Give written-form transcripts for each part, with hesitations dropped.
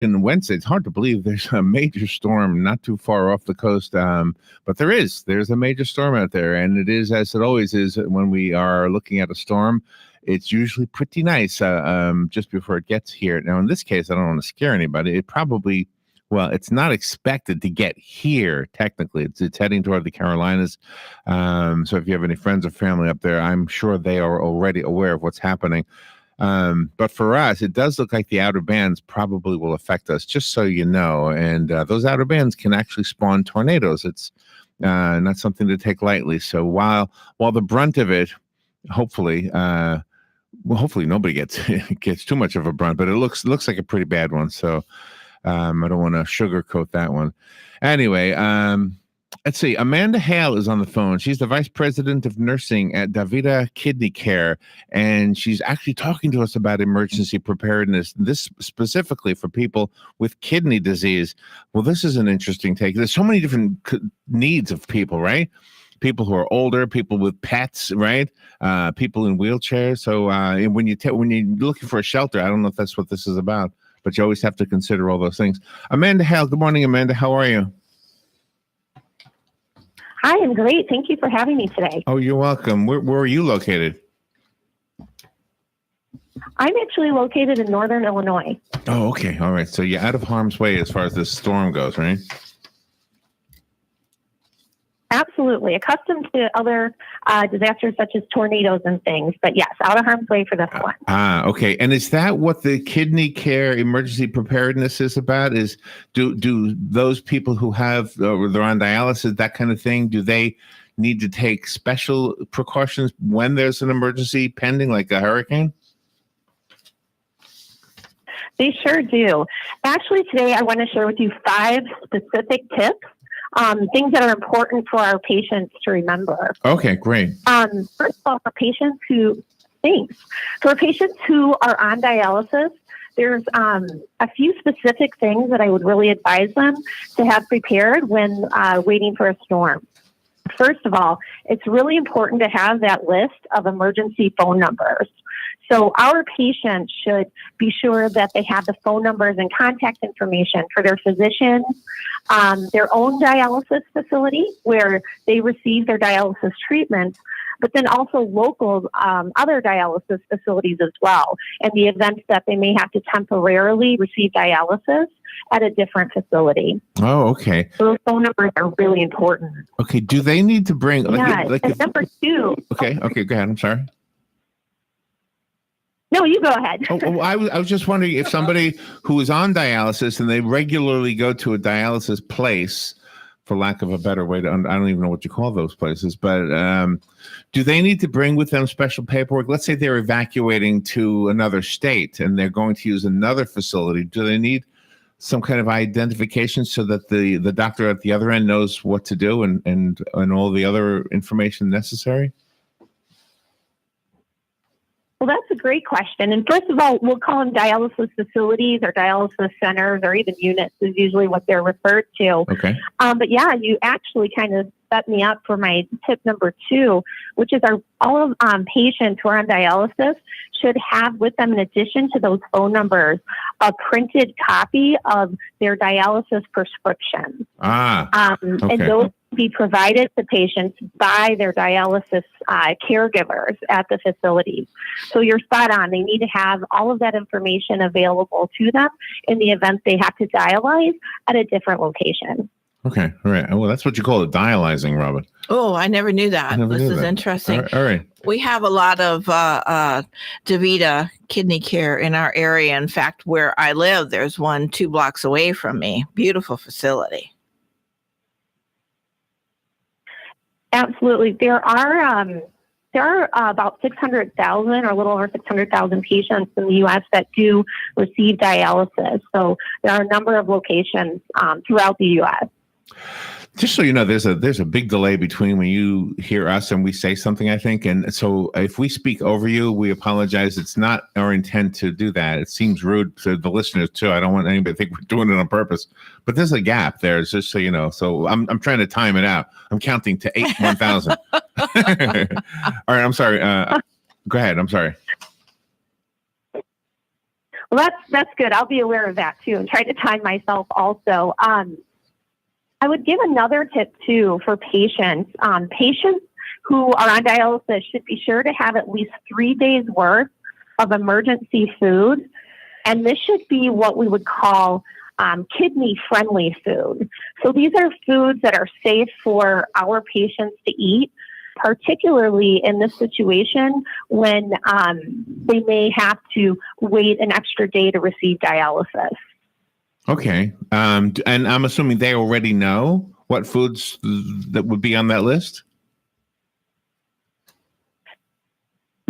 in Wednesday. It's hard to believe there's a major storm not too far off the coast, but there's a major storm out there, and it is, as it always is when we are looking at a storm. It's usually pretty nice just before it gets here. Now, in this case, I don't want to scare anybody. It's not expected to get here, technically. It's heading toward the Carolinas. So if you have any friends or family up there, I'm sure they are already aware of what's happening. But for us, it does look like the outer bands probably will affect us, just so you know. And those outer bands can actually spawn tornadoes. It's not something to take lightly. So while the brunt of it, hopefully nobody gets too much of a brunt, but it looks like a pretty bad one. So I don't want to sugarcoat that one. Anyway, let's see. Amanda Hale is on the phone. She's the vice president of nursing at DaVita Kidney Care, and she's actually talking to us about emergency preparedness, this specifically for people with kidney disease. Well, this is an interesting take. There's so many different needs of people, right? People who are older, people with pets, right? People in wheelchairs. So when you're looking for a shelter, I don't know if that's what this is about, but you always have to consider all those things. Amanda Hale, good morning, Amanda. How are you? Hi, I'm great. Thank you for having me today. Oh, you're welcome. Where are you located? I'm actually located in northern Illinois. Oh, okay. All right. So you're out of harm's way as far as this storm goes, right? Absolutely. Accustomed to other disasters such as tornadoes and things. But yes, out of harm's way for this one. Okay. And is that what the kidney care emergency preparedness is about? Is do those people who have, they're on dialysis, that kind of thing, do they need to take special precautions when there's an emergency pending, like a hurricane? They sure do. Actually, today I want to share with you 5 specific tips. Things that are important for our patients to remember. Okay, great. First of all, for patients who are on dialysis, there's a few specific things that I would really advise them to have prepared when waiting for a storm. First of all, it's really important to have that list of emergency phone numbers. So our patients should be sure that they have the phone numbers and contact information for their physicians, their own dialysis facility where they receive their dialysis treatment, but then also local other dialysis facilities as well, in the event that they may have to temporarily receive dialysis at a different facility. Oh, okay. So those phone numbers are really important. Okay. Do they need to bring and number 2? Okay. Go ahead. I'm sorry. No, you go ahead. I was just wondering if somebody who is on dialysis and they regularly go to a dialysis place, for lack of a better way to, I don't even know what you call those places, but do they need to bring with them special paperwork? Let's say they're evacuating to another state and they're going to use another facility. Do they need some kind of identification so that the doctor at the other end knows what to do and all the other information necessary? Well, that's a great question. And first of all, we'll call them dialysis facilities or dialysis centers or even units is usually what they're referred to. Okay. But yeah, you actually kind of set me up for my tip number 2, which is all of patients who are on dialysis should have with them, in addition to those phone numbers, a printed copy of their dialysis prescription. Okay. And those be provided to patients by their dialysis caregivers at the facilities. So you're spot on. They need to have all of that information available to them in the event they have to dialyze at a different location. Okay. All right. Well, that's what you call it, dialyzing, Robin. Oh, I never knew that. This is interesting. All right. We have a lot of DaVita Kidney Care in our area. In fact, where I live, there's one 2 blocks away from me. Beautiful facility. Absolutely. There are about 600,000 or a little over 600,000 patients in the U.S. that do receive dialysis. So there are a number of locations throughout the U.S. Just so you know, there's a big delay between when you hear us and we say something, I think. And so if we speak over you, we apologize. It's not our intent to do that. It seems rude to the listeners too. I don't want anybody to think we're doing it on purpose, but there's a gap there, just so you know. So I'm trying to time it out. I'm counting to 1,000. All right. I'm sorry. Go ahead. I'm sorry. Well, that's good. I'll be aware of that too and try to time myself also. I would give another tip too for patients. Patients who are on dialysis should be sure to have at least 3 days worth of emergency food. And this should be what we would call kidney-friendly food. So these are foods that are safe for our patients to eat, particularly in this situation when they may have to wait an extra day to receive dialysis. Okay. And I'm assuming they already know what foods that would be on that list?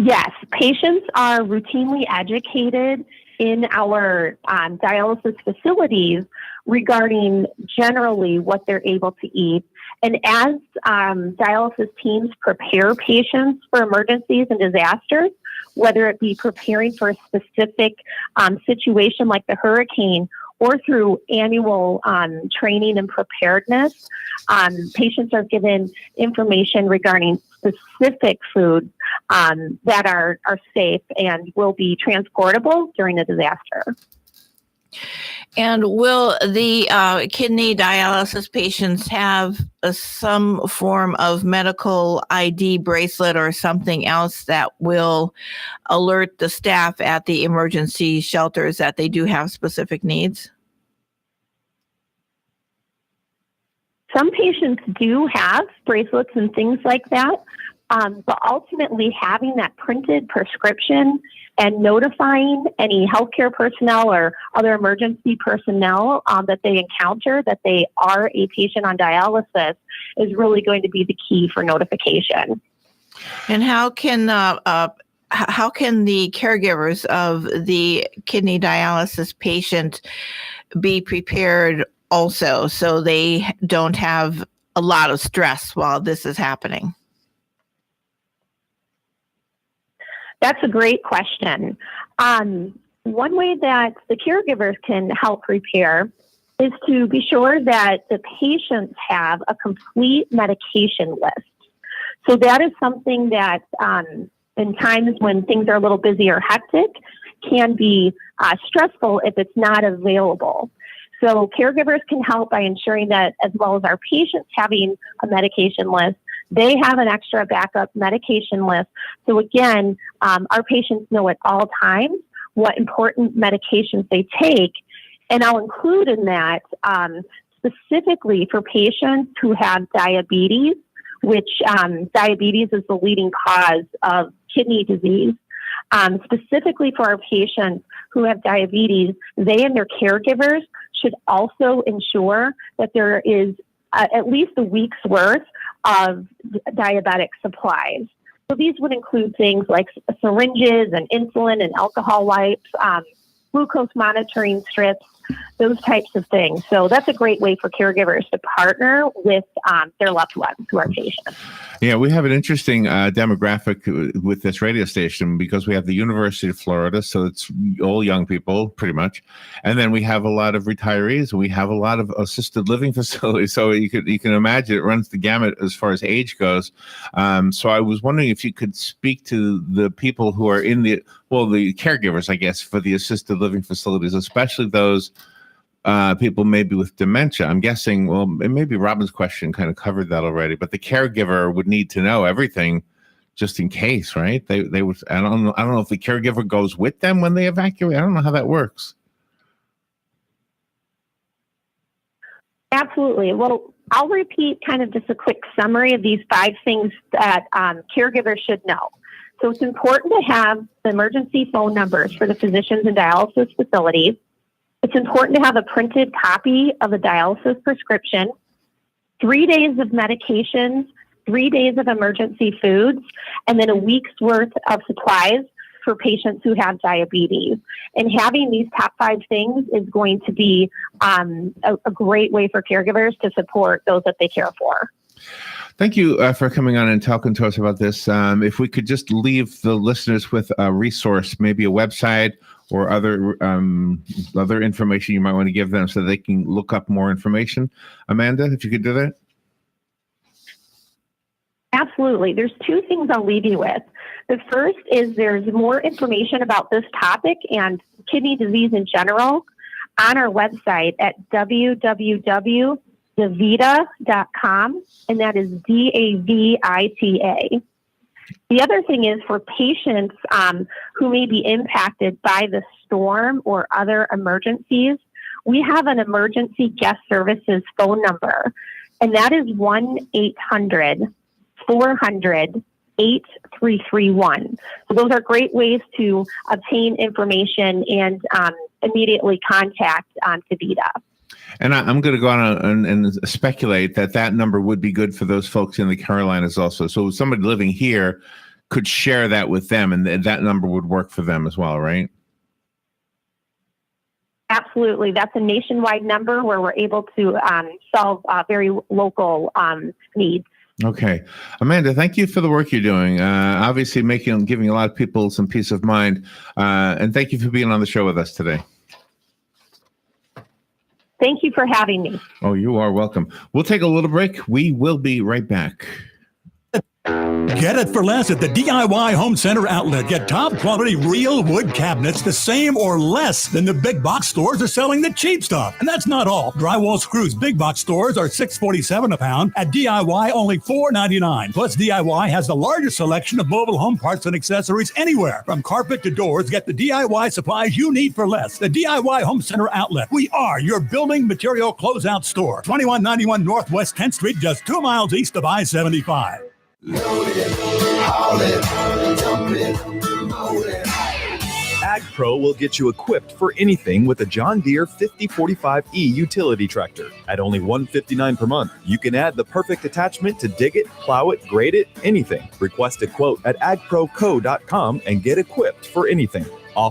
Yes, patients are routinely educated in our dialysis facilities regarding generally what they're able to eat. And as dialysis teams prepare patients for emergencies and disasters, whether it be preparing for a specific situation like the hurricane or through annual training and preparedness, patients are given information regarding specific foods that are safe and will be transportable during a disaster. And will the kidney dialysis patients have some form of medical ID bracelet or something else that will alert the staff at the emergency shelters that they do have specific needs? Some patients do have bracelets and things like that, but ultimately having that printed prescription and notifying any healthcare personnel or other emergency personnel that they encounter that they are a patient on dialysis is really going to be the key for notification. And how can the caregivers of the kidney dialysis patient be prepared also so they don't have a lot of stress while this is happening? That's a great question. One way that the caregivers can help prepare is to be sure that the patients have a complete medication list. So that is something that in times when things are a little busy or hectic can be stressful if it's not available. So caregivers can help by ensuring that as well as our patients having a medication list, they have an extra backup medication list. So again, our patients know at all times what important medications they take. And I'll include in that specifically for patients who have diabetes, which diabetes is the leading cause of kidney disease. Specifically for our patients who have diabetes, they and their caregivers should also ensure that there is at least a week's worth of diabetic supplies. So these would include things like syringes and insulin and alcohol wipes, glucose monitoring strips, those types of things. So that's a great way for caregivers to partner with their loved ones who are patients. Yeah, we have an interesting demographic with this radio station because we have the University of Florida, so it's all young people pretty much, and then we have a lot of retirees. We have a lot of assisted living facilities, so you can imagine it runs the gamut as far as age goes. So I was wondering if you could speak to the people who are in the caregivers, I guess, for the assisted living facilities, especially those people maybe with dementia. I'm guessing, well, maybe Robin's question kind of covered that already, but the caregiver would need to know everything just in case, right? They would. I don't know if the caregiver goes with them when they evacuate. I don't know how that works. Absolutely. Well, I'll repeat kind of just a quick summary of these 5 things that caregivers should know. So it's important to have the emergency phone numbers for the physicians and dialysis facilities. It's important to have a printed copy of a dialysis prescription, 3 days of medications, 3 days of emergency foods, and then a week's worth of supplies for patients who have diabetes. And having these top 5 things is going to be a great way for caregivers to support those that they care for. Thank you for coming on and talking to us about this. If we could just leave the listeners with a resource, maybe a website or other information you might want to give them so they can look up more information. Amanda, if you could do that. Absolutely. There's two things I'll leave you with. The first is there's more information about this topic and kidney disease in general on our website at www.davita.com, and that is DAVITA. The other thing is for patients who may be impacted by the storm or other emergencies, we have an emergency guest services phone number, and that is 1-800-400-8331. So those are great ways to obtain information and immediately contact DaVita. And I'm going to go on and speculate that number would be good for those folks in the Carolinas also. So somebody living here could share that with them, and that number would work for them as well, right? Absolutely. That's a nationwide number where we're able to solve very local needs. Okay. Amanda, thank you for the work you're doing. Obviously giving a lot of people some peace of mind. And thank you for being on the show with us today. Thank you for having me. Oh, you are welcome. We'll take a little break. We will be right back. Get it for less at the DIY Home Center outlet. Get top quality real wood cabinets the same or less than the big box stores are selling the cheap stuff. And that's not all. Drywall screws big box stores are $6.47 a pound. At DIY, only $4.99. Plus, DIY has the largest selection of mobile home parts and accessories anywhere. From carpet to doors, get the DIY supplies you need for less. The DIY Home Center outlet. We are your building material closeout store. 2191 Northwest 10th Street, just 2 miles east of I-75. Load it, haul it, dump it, load it. AgPro will get you equipped for anything with a John Deere 5045E utility tractor. At only $159 per month, you can add the perfect attachment to dig it, plow it, grade it, anything. Request a quote at agproco.com and get equipped for anything.